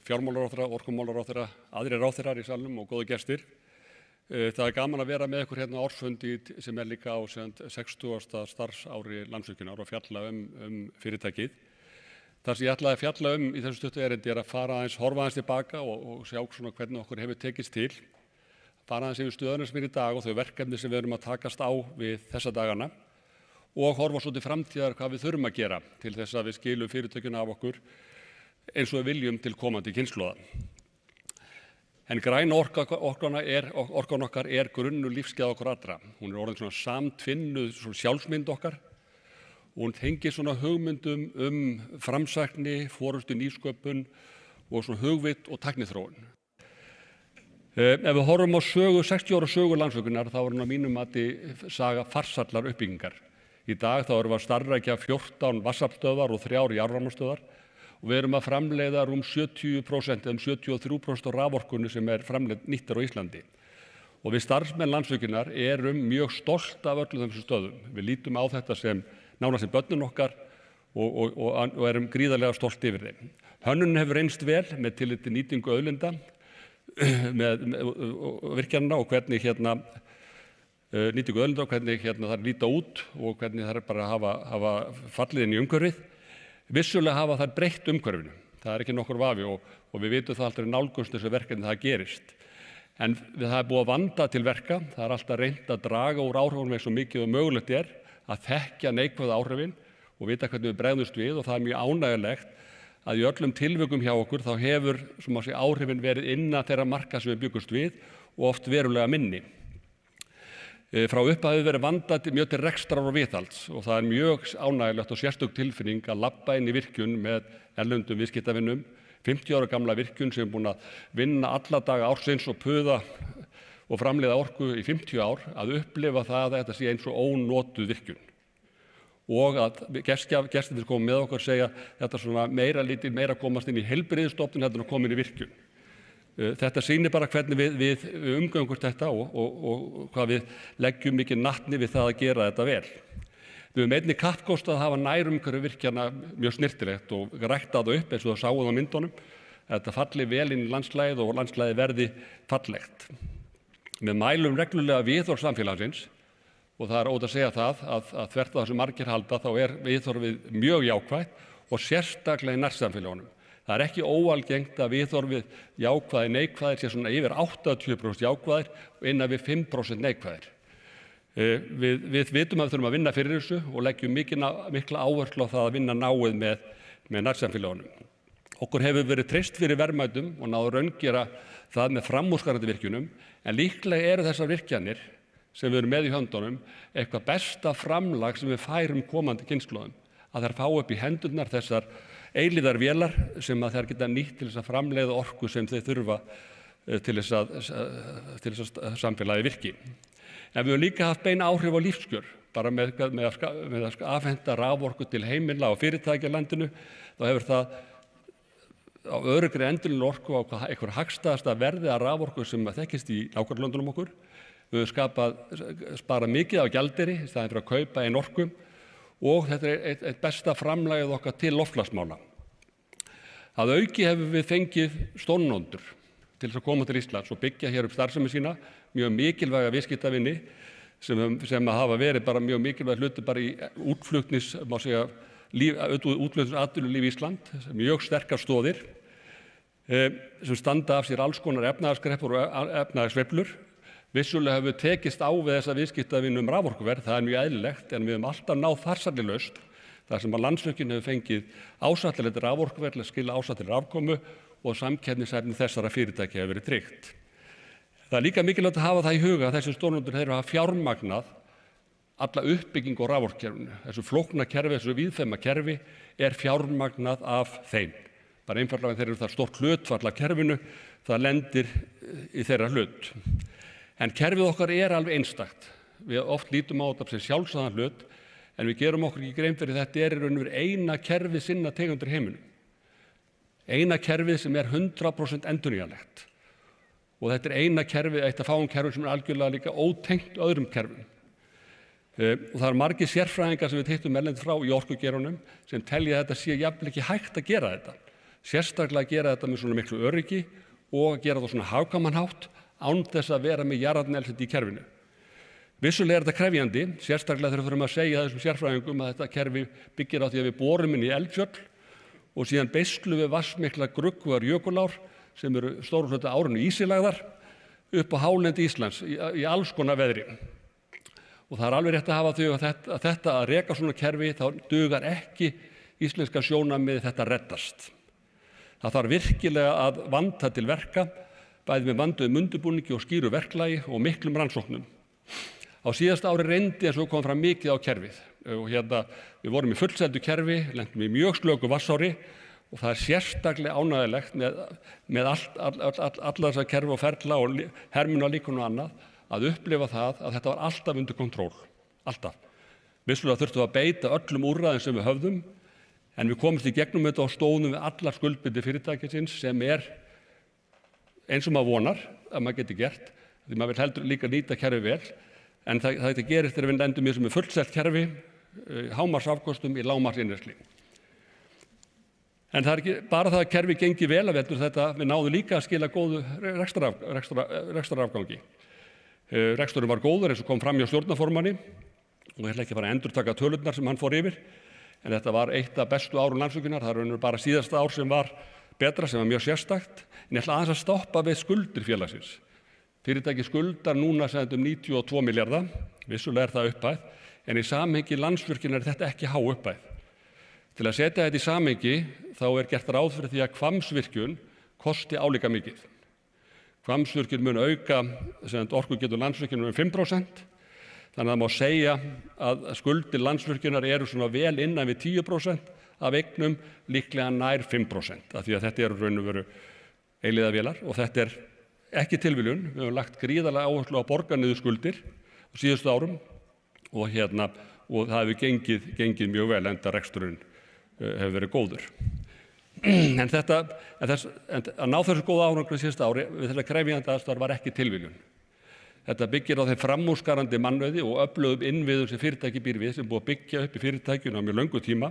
fjármálaráðherra, orkumálaráðherra, aðrir ráðherrar í salnum og góðir gestir. Það gaman að vera með ykkur hérna á ársfundi sem líka á 60. starfsári Landsvirkjunar og fjalla fyrirtækið. Það sem ég ætlaði að fjalla í þessu stuttu erindi að fara horfa aðeins tilbaka og sjá svona hvernig okkur hefur tekist til. Fara aðeins yfir stöðuna sem í dag og þau verkefni sem við erum að takast á við þessa dagana og horfa svo til framtíðar hvað við þurfum að gera til þess að við skilum fyrirtækjuna af okkur eins og við viljum til komandi kynslóða. En græn orkan okkar grunnur lífsgæða okkur allra. Hún orðin svona samtvinnuð sjálfsmynd okkar og hún tengir svona hugmyndum framsækni, forystu nýsköpun og svona hugvit og tækniþróun. Ef við horfum á 60 ára sögu Landsvirkjunar þá hún á mínum mati saga farsællar uppbyggingar. Í dag þá erum við að starfrækja 14 vatnsaflsstöðvar og 3 jarðvarmastöðvar og við erum að framleiða rúm 70% eða 73% af raforkunni sem framleidd nýttar á Íslandi. Og við starfsmenn Landsvirkjunar erum mjög stolt af öllum þessum stöðum. Við lítum á þetta sem nánast sem börnin okkar og erum gríðarlega stolt yfir þeim. Hönnunin hefur reynst vel með tilliti til nýtingu auðlinda með virkjanna og hvernig nýtingu auðlinda og hvernig þær líta út og hvernig þær bara hafa fallið inn í umhverfið. Vissulega hafa þær breytt umhverfinu, það ekki nokkur vafi og við vitum það alltaf nálgunst þessu verkefni það gerist. En það búið að vanda til verka, það alltaf reynt að draga úr áhrifunum eins og mikið og mögulegt að þekkja neikvæðu áhrifin og vita hvernig við bregðumst við og það mjög ánægjulegt að í öllum tilvikum hjá okkur þá hefur áhrifin verið innan þeirra marka sem við byggumst við og oft verulega minni. Frá upphafi verið vandað mjög til rekstrar og viðhalds og það mjög ánægjulegt og sérstök tilfinning að labba inn í virkjun með erlendum viðskiptavinum, 50 ára gamla virkjun sem búin að vinna alla daga ársins og puða og framleiða orku í 50 ár, að upplifa það að þetta sé eins og ónotuð virkjun. Og að gestirnir koma með okkur segja þetta svona meira komast inn í heilbrigðisstofnun heldur en að koma inn í virkjun. Þetta sýnir bara hvernig við umgöngumst þetta og hvað við leggjum mikið natni við það að gera þetta vel. Við höfum einnig kappkostað að hafa nærumhverfi virkjana mjög snyrtilegt og rækta það upp eins og það sáum á myndunum. Þetta falli vel inn í landslagið og landslagið verði fallegt. Við mælum reglulega viðhorf samfélagsins og það óhætt að segja það að þvert á það sem margir halda þá viðhorfið mjög jákvætt og sérstaklega í nærsamfélagunum. Það ekki óalgengt að viðhorfið jákvæðir neikvæðir sé svona yfir 80% jákvæðir og innan við 5% neikvæðir. Við vitum að við þurfum að vinna fyrir þessu og leggjum mikla áherslu á það að vinna náið með nærsamfélagunum. Okkur hefur verið treyst fyrir verðmætum og náð að raungera það með framúrskarandi virkjunum en líklega eru þessar virkjanir sem við erum með í höndunum eitthvað besta framlag sem við færum komandi kynslóðum. Að þær fá upp í hendurnar þessar eilíðar vélar sem að þær geta nýtt til þess að framleiða orku sem þau þurfa til þess að samfélagi virki. En við höfum líka haft bein áhrif á lífskjör, bara með að afhenda raforku til heimila og fyrirtækja í landinu, þá hefur það á öruggri endurnýjanlegri orku á einhver hagstæðasta verði að raforku sem þekkist í nágrannalöndunum okkur. Við höfum sparað mikið á gjaldeyri í staðinn fyrir að kaupa einn orku og þetta eitt besta framlagið okkar til loftslagsmála. Að auki hefur við fengið stórnotendur til þess að koma til Íslands og byggja hér upp starfsemi sína, mjög mikilvæga viðskiptavini sem hafa verið bara mjög mikilvæg hluti bara í útflutningsatvinnulífi Ísland, mjög sterkar stoðir sem standa af sér alls konar efnahagskreppur og efnahagssveiflur. Vissulega hefur við tekist á við þessa viðskiptavinu raforkuverð, það mjög eðlilegt, en við höfum alltaf náð farsælli lausn þar sem að Landsvirkjun hefur fengið ásættanlegt raforkuverð til að skila ásættanlegri afkomu og samkeppnishæfni þessara fyrirtækja hefur verið tryggt. Það líka mikilvægt að hafa það í huga að þessi stórnotendur þeir hafa fjármagnað alla uppbyggingu á raforkukerfinu. Þessu flókna kerfi, þessu víðfeðma kerfi fjármagnað af þeim. Bara einfaldlega þeir eru það stórt hlutfall af kerfinu, það lendir í þeirra hlut. En kerfið okkar alveg einstakt. Við oft lítum á þetta sem sjálfsagðan hlut, en við gerum okkur ekki grein fyrir þetta í raun og veru eina kerfið sinna tegundur í heiminum. Eina kerfið sem 100% endurnýjanlegt. Og þetta eina kerfið, eitt af fáum kerfum sem algjörlega líka ótengt öðrum kerfum. Og það margir sérfræðingar sem við hittum erlendis frá í orkugeiranum sem telja að þetta sé jafnvel ekki hægt að gera þetta. sérstaklega að gera þetta með svona miklu öryggi og að gera það svona hagkvæman hátt án þess að vera með jarðefnaeldsneyti í kerfinu. Vissulega þetta krefjandi, sérstaklega þegar við þurfum að segja þessum sérfræðingum að þetta kerfi byggir á því að við borum inn í eldfjöll og síðan beislum við vatnsmiklar gruggugar jökulár sem eru stórum hluta árinu ísilagðar upp á hálendi Íslands í alls konar veðri. Og það alveg rétt að hafa þau að þetta að reka svona kerfi þá dugar ekki íslenska sjónarmiðið þetta reddast. Það þarf virkilega að vanda til verka, bæði með vanduðum undirbúningi og skýru verklagi og miklum rannsóknum. Á síðasta ári reyndi eins og kom fram mikið á kerfið. Og við vorum í fullseldu kerfi, lentum í mjög slöku vatnsári og það sérstaklega ánægilegt með alla þessa kerfi og ferla og hermunalíkun og annað að upplifa það að þetta var alltaf undir kontról. Alltaf. Vissulega þurftum við að beita öllum úrræðum sem við höfðum en við komumst í gegnum þetta og stóðum við allar skuldbindingar fyrirtækisins sem eins og maður vonar að maður geti gert, því maður vil heldur líka nýta kerfi vel, en það gerist þegar við lendum í sem fullselt kerfi, hámarksafkostum í lágmarksinneyrslu. En það ekki bara það að kerfi gengi vel að veldur þetta, við náðum líka að skila góðu rekstrarafgangi. Reksturinn var góður eins og kom fram hjá stjórnarformanni og ég ætla ekki að fara að endurtaka tölurnar sem hann fór yfir, en þetta var eitt af bestu árum Landsvirkjunar, það er bara síðasta ár sem var betra, sem var mjög sérstakt, en ég ætla aðeins að stoppa við skuldir félagsins. Fyrirtæki skuldar núna sem 92 milljarða, vissulega það upphæð, en í samhengi Landsvirkjunar er þetta ekki há upphæð. Til að setja þetta í samhengi þá er gert ráð fyrir því að Hvammsvirkjun kosti álíka mikið. Hvammsvirkjun mun auka orkugetu Landsvirkjunar 5%, þannig að það má segja að skuldir Landsvirkjunar eru svona vel innan við 10% af eignum, líklega nær 5%, af því að þetta eru raun og veru eilífðarvélar og þetta er ekki tilviljun. Við höfum lagt gríðarlega áherslu á að borga niður skuldir á síðustu árum og það hefur gengið mjög vel enda reksturinn hefur verið góður. En að ná þessu góða árangri síðasta ári við þessa krefjandi aðstæður var ekki tilviljun. Þetta byggir á þeim framúrskarandi mannauði og öflugum innviðum sem fyrirtæki býr við, sem búið að byggja upp í fyrirtækjunum á mjög löngu tíma.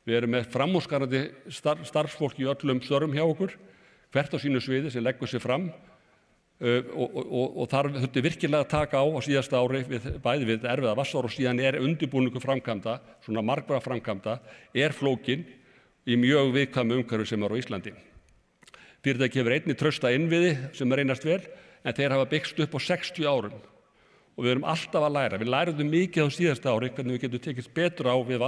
Við erum með framúrskarandi starfsfólk í öllum störfum hjá okkur, hvert á sínu sviði sem leggur sig fram og þar þurfti virkilega að taka á síðasta ári bæði við erfiða vatnsár og síðan undirbúningur framkvæmda, svona margra framkvæmda, flókin í mjög viðkvæmu umhverfi sem á Íslandi. Fyrirtæki hefur einnig trausta innviði sem reynast vel, en þeir hafa byggst upp á 60 árum og við erum alltaf að læra. Við lærum mikið á síðasta ári hvernig við getum tekist betur á við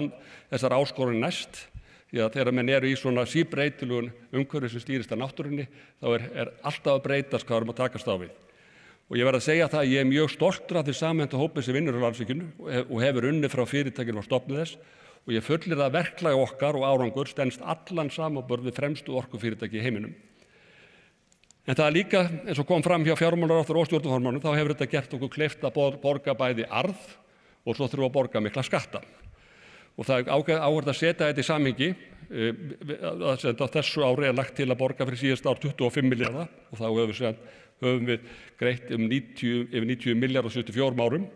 þessar áskoranir næst. Því að þegar menn eru í svona síbreytilegum umhverfi sem stýrist af náttúrunni, þá er alltaf að breytast hvað við erum að takast á við. Og ég verð að segja það að ég er mjög stoltur af því samhenta hópi sem vinnur á Landsvirkjun og hefur unnið frá fyrirtækinu og stofnið þess og ég fullir að verklag okkar og árangur stenst allan samanburð við fremstu orkufyrirtæki í heiminum. En það er líka, eins og kom fram hjá fjármálaráðherra og stjórnarformanninum, þá hefur þetta gert okkur kleift að borga bæði arð og svo þurfum að borga mikla skatta. Og það er áhugavert að setja þetta í samhengi. Á þessu ári lagt til að borga fyrir síðasta ár 25 milljarða og þá höfum við greitt yfir 90 milljarða á 74 árum.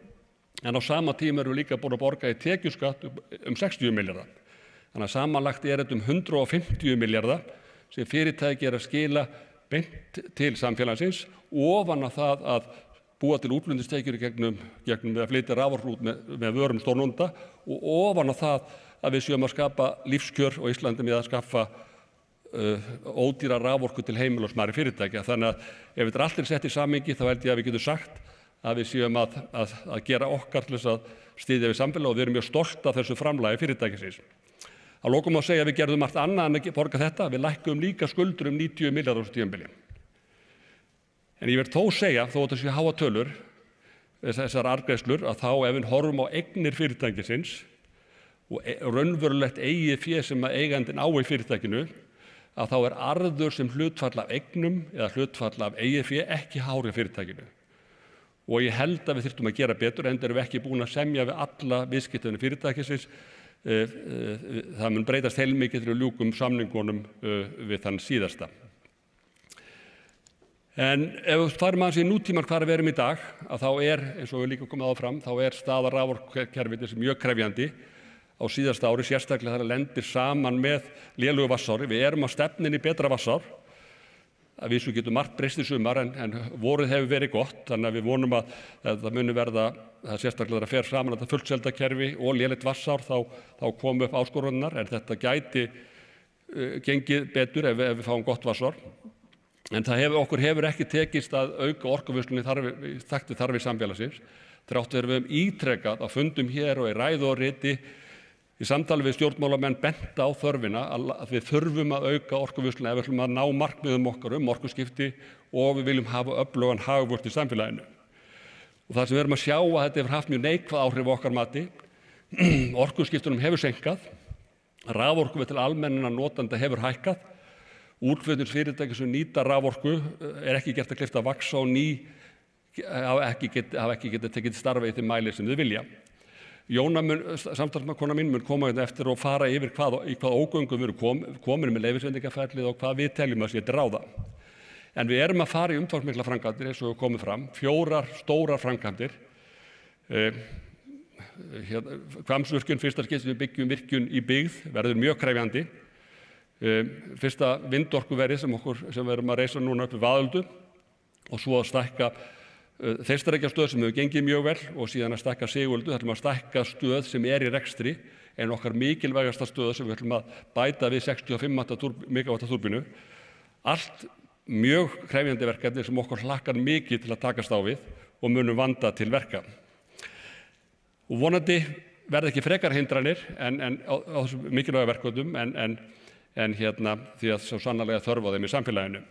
En á sama tíma erum við líka búin að borga í tekjuskatt 60 milljarða. Þannig að samanlagt þetta 150 milljarða sem fyrirtæki að skila beint til samfélagsins ofan að það að búa til útflutningstekjur gegnum að flytja raforku út með vörum stórnota og ofan á það að við séum að skapa lífskjör á Íslandi með að skaffa ódýra raforku til heimila og smærri fyrirtækja. Þannig að ef þetta allt sett í samhengi þá held ég að við getum sagt að við séum að gera okkar til þess að styðja við samfélag og við erum mjög stolt af þessu framlagi fyrirtækisins. Að lokum má segja að við gerðum margt annað en að borga þetta. Við lækkuðum líka skuldur 90 milljarða á þessu tímabili. En ég verð þó segja, þó að þessi háa tölur, þessar arðgreiðslur, að þá ef við horfum á eignir fyrirtækisins og raunverulegt eigið fé sem eigandinn á í fyrirtækinu, að þá er arður sem hlutfall af eignum eða hlutfall af eigið fé ekki hár í fyrirtækinu. Og ég held að við þyrftum að gera betur, enda erum við ekki búin að semja við alla viðskiptavini fyrirtækisins. Það mun breytast heilmikið þegar við ljúkum samningunum við þann síðasta. En ef við farum aðeins í nútímann hvar við erum í dag, að þá eins og við líka komið á fram, þá staða raforkukerfisins mjög krefjandi. Á á síðasta ári, sérstaklega þegar það lendir saman með lélugu vatnsári. Við erum að stefna inn í betra vatnsár. Að vísu getur margt breyst í sumar en vorið hefur verið gott, þannig að við vonum að það muni verða, það sérstaklega þegar það fer saman þetta fullseldakerfi og lélegt vatnsár þá komu upp áskoranirnar, en þetta gæti gengið betur ef við fáum gott vatnsár. En okkur hefur ekki tekist að auka orkuvinnslu í takt við þarfir samfélagsins, þrátt fyrir við höfum ítrekað á fundum hér og í ræðu og riti í samtali við stjórnmálamenn bent á þörfina að við þurfum að auka orkuvinnslu ef við ætlum að ná markmiðum okkar orkuskipti og við viljum hafa öflugan hagvöxt í samfélaginu. Og það sem við erum að sjá að þetta hefur haft mjög neikvæð áhrif á okkar mati. Orkuskiptunum hefur seinkað, raforkuverð til almennra notenda hefur hækkað, útflutningsfyrirtæki sem nýta raforku ekki gert að kleift að vaxa og hafa ekki getað tekið starfa í þeim mæli sem þau vilja. Jóna, samstarfskona mín, mun koma eftir og fara yfir í hvað ógöngum við erum komin með leyfisveitingaferlið og hvað við teljum að sé til ráða. En við erum að fara í umfangsmiklar framkvæmdir eins og komið fram, 4 stórar framkvæmdir. Hvammsvirkjun, fyrsta skipti við byggjum virkjun í byggð, verður mjög krefjandi. Fyrsta vindorkuverið sem við erum að reisa núna upp við Vaðöldu og svo að stækka Þeistareykjastöð sem hefur gengið mjög vel og síðan að stækka Sigöldu. Það ætlum að stækka stöð sem er í rekstri en okkar mikilvægasta stöð sem við ætlum að bæta við 65 megawatta túrbínu. Allt mjög krefjandi verkefni sem okkur hlakkar mikið til að takast á við og munum vanda til verka. Og vonandi verða ekki frekar hindranir á þessum mikilvæga verkefnum en því að svo sannarlega þörf á þeim í samfélaginu.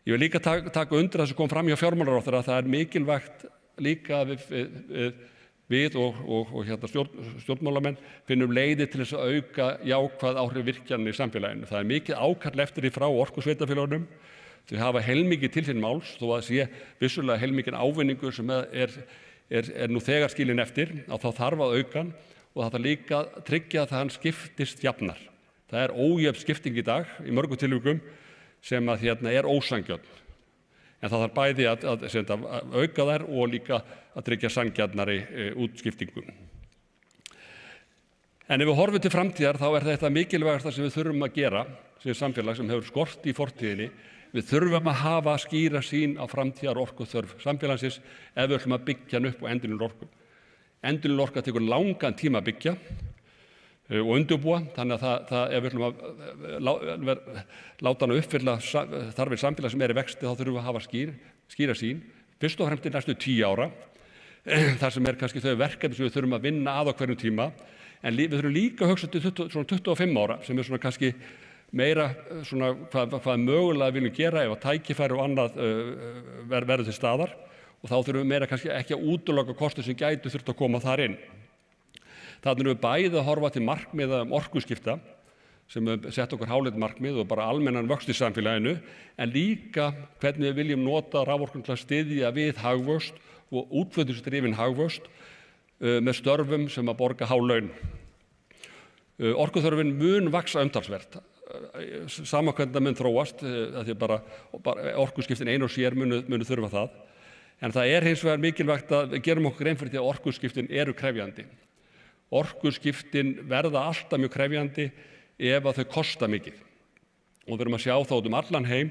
Ég vil líka taka undir það sem kom fram hjá fjármálaráðherra að það er mikilvægt líka að við og stjórnmálamenn finnum leiðir til þess að auka jákvæð áhrif virkjanna í samfélaginu. Það er mikið ákall eftir því frá orkusveitarfélögunum. Þau hafa heilmikið til sín máls þó að sé vissulega heilmikinn ávinningur sem er nú þegar skilinn eftir, að þá þarf að auka hann og það þarf líka að tryggja að hann skiptist jafnar. Það er ójöfn skipting í dag í mörgum tilvikum sem að er ósanngjörn. En það þarf bæði að auka þær og líka að tryggja sanngjarnari útskiptingu. En ef við horfum til framtíðar þá er þetta mikilvægasta sem við þurfum að gera sem samfélag sem hefur skort í fortíðinni. Við þurfum að hafa skýra sýn á framtíðar orkuþörf samfélagsins ef við ætlum að byggja hann upp á endurnýjanlega orku. Endurnýjanleg orka tekur langan tíma að byggja og undirbúa, þannig að ef við ætlum að láta hann uppfylla þarfir samfélag sem er í vexti þá þurfum við að hafa skýra sýn, fyrst og fremst til næstu 10 ára, þar sem kannski þau verkefni sem við þurfum að vinna að á hverjum tíma, en við þurfum líka að hugsa til svona 25 ára sem er svona kannski meira svona hvað mögulega við viljum gera ef að tækifæri og annað verður til staðar og þá þurfum við meira kannski ekki að útiloka kostir sem gætu þurft að koma þar inn. Þannig erum við bæði að horfa til markmiða orkuskipta sem við sett okkur háleit markmið og bara almennan vöxt í samfélaginu en líka hvernig við viljum nota raforkuna til að styðja við hagvöxt og útflutningsdrifin hagvöxt með störfum sem að borga há laun. Orkuþörfin mun vaxa umtalsvert, sama hvernig það mun þróast, því bara orkuskiptin ein og sér munu þurfa það. En það er hins vegar mikilvægt að við gerum okkur grein fyrir því að orkuskiptin eru krefjandi. Orkuskiptin verða alltaf mjög krefjandi ef að þau kosta mikið. Og við erum að sjá þá út allan heim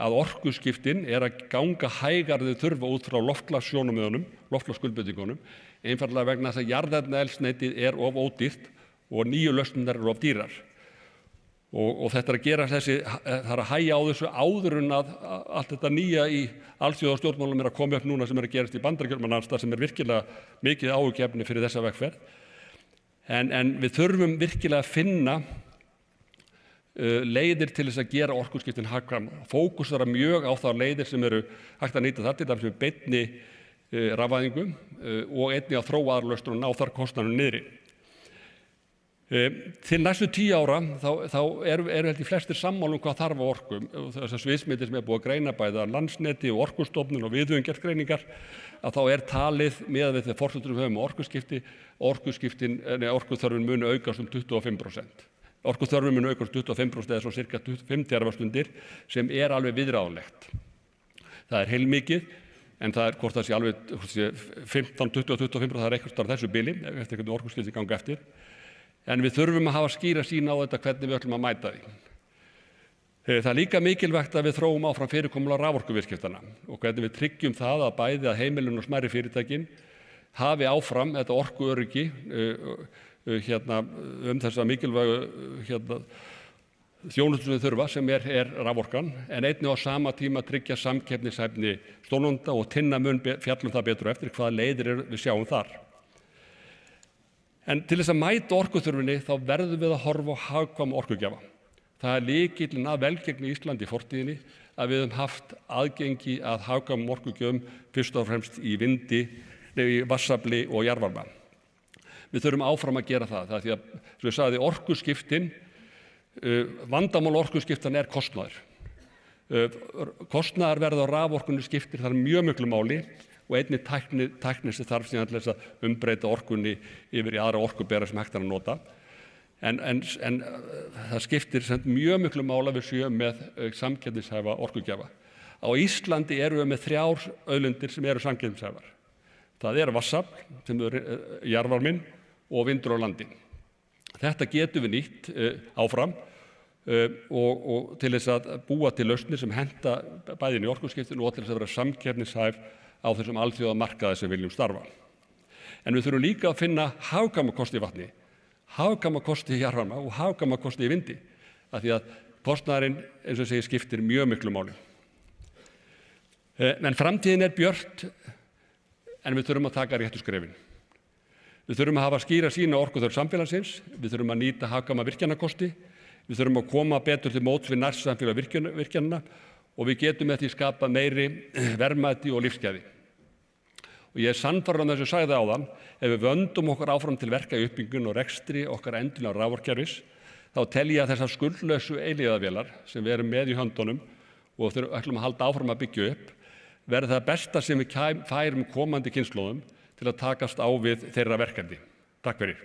að orkuskiptin er að ganga hægar þau þurfa út frá loftslagssjónarmiðunum, loftslagsskuldbindingunum, einfaldlega vegna þess að jarðefnaeldsneytið er of ódýrt og nýju lausnirnar eru of dýrar. Og þetta er að gera það er að hægja á þessu áður en að allt þetta nýja í alþjóðastjórnmálum er að koma upp núna sem er að gerast í Bandaríkjunum annars staðar sem er virkilega mikið áhyggjuefni fyrir þessa vegferð. En við þurfum virkilega að finna leiðir til þess að gera orkuskiptin hagkvæm, fókusera mjög á þær leiðir sem eru hægt að nýta þar til dæmis með beinni rafvæðingu og einnig að þróa aðrar lausnir og ná þar kostnaðinum niðri. Til næstu 10 ára þá eru held í flestir sammála hvað þarf á orku. Þessar sviðsmyndir sem er búið að greina bæði af Landsneti og Orkustofnun og við höfum gert greiningar að þá er talið miðað við þegar forsendur við höfum orkuþörfin muni aukast 25%. Orkuþörfin muni aukast 25% eða svo cirka 5 terawattstundir sem er alveg viðráðanlegt. Það er heilmikið en það er hvort það sé alveg 15, 20, 25%, það er eitthvað starf þessu bili eftir hvernig orkuskipti ganga eftir. En við þurfum að hafa skýra sýn á þetta hvernig við ætlum að mæta því. Það er líka mikilvægt að við þróum áfram fyrirkomulag raforkuviðskiptanna og hvernig við tryggjum það að bæði að heimilin og smærri fyrirtækin hafi áfram þetta orkuöryggi þessa mikilvægu þjónustu sem við þurfa, sem er raforkan, en einnig á sama tíma tryggja samkeppnishæfni stórnotenda og Tinna mun fjalla það betur eftir hvaða leiðir við sjáum þar. En til þess að mæta orkuþurfinni þá verðum við að horfa á hagkvæma orkugjafa. Það er lykillinn að velgengni í Íslandi í fortíðinni að við höfum haft aðgengi að hagkvæmum orkugjafum fyrst og fremst í vindi, í vatnsafli og jarðvarma. Við þurfum áfram að gera það. Það er því að, sem ég sagði, orkuskiptin, vandamál orkuskiptan er kostnaður. Kostnaðarverð á raforkunni skiptir þar mjög miklu máli og einnig tækni sem þarf síðan til þess að umbreyta orkunni yfir í aðra orkubera sem hægt er að nota. En það skiptir mjög miklu máli að við séum með samkeppnishæfa orkugjafa. Á Íslandi erum við með 3 auðlindir sem eru samkeppnishæfar. Það er vatnsafl, sem er jarðvarminn og vindur á landi. Þetta getum við nýtt áfram og til þess að búa til lausnir sem henta bæði inn í orkuskiptinu og til þess að vera samkeppnishæf á þessum alþjóðamarkaði sem viljum starfa. En við þurfum líka að finna hagkvæma kosti í vatni, hagkvæma kosti í jarðvarma og hagkvæma kosti í vindi, af því að kostnaðurinn, eins og ég segi, skiptir mjög miklu máli. En framtíðin er björt, en við þurfum að taka réttu skrefin. Við þurfum að hafa skýra sýn á orkuþörf samfélagsins, við þurfum að nýta hagkvæma virkjanakosti, við þurfum að koma betur til móts við nærsamfélag virkjanana og við getum með því skapa meiri verðmæti og lífsgæði. Og ég er sannfærður þess að sagði áðan, ef við vöndum okkur áfram til verka í uppbyggingu og rekstri okkar endurlega raforkukerfis, þá tel ég að þessar skuldlausu eilífðarvélar sem við erum með í höndunum og ætlum að halda áfram að byggja upp, verði það besta sem við færum komandi kynslóðum til að takast á við þeirra verkefni. Takk fyrir.